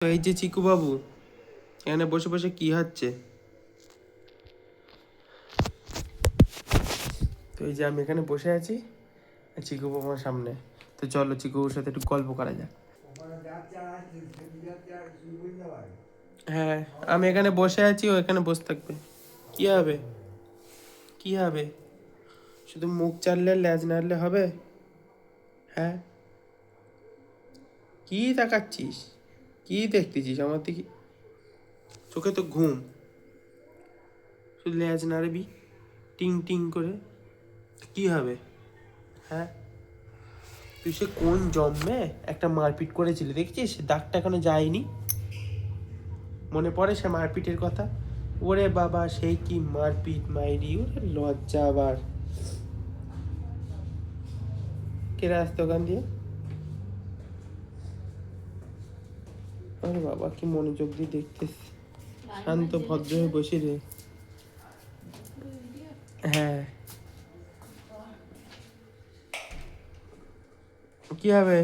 তো এই যে চিকু বাবু এখানে বসে বসে কি হচ্ছে? তো এই যে আমি এখানে বসে আছি, চিকু বাবু আমার সামনে। তো চলো চিকুর সাথে একটু গল্প করা যাক। হ্যাঁ, আমি এখানে বসে আছি, ও এখানে বসে থাকবে। কি হবে? কি হবে? শুধু মুখ চাললে ল্যাজ নাড়লে হবে? হ্যাঁ, কি তাকাচ্ছিস? কি দেখতেছিস আমার দিকে? চোখে তো ঘুম, শুধু ল্যাজ নাড়বি টিং টিং করে। কি হবে? হ্যাঁ, তুই সে কোন জন্মে একটা মারপিট করেছিলি দেখছিস? দাগটা এখনো যায়নি। মনে পড়ে সে মারপিটের কথা? ওরে বাবা, সেই কি মারপিট মাইরি! ওরে লজ্জা আবার। কেরা আসতো ওখান দিয়ে? আরে বাবা, কি মনোযোগ দিয়ে দেখতেছিস। শান্ত ভদ্র হয়ে বসে রে। হ্যাঁ, কি হবে?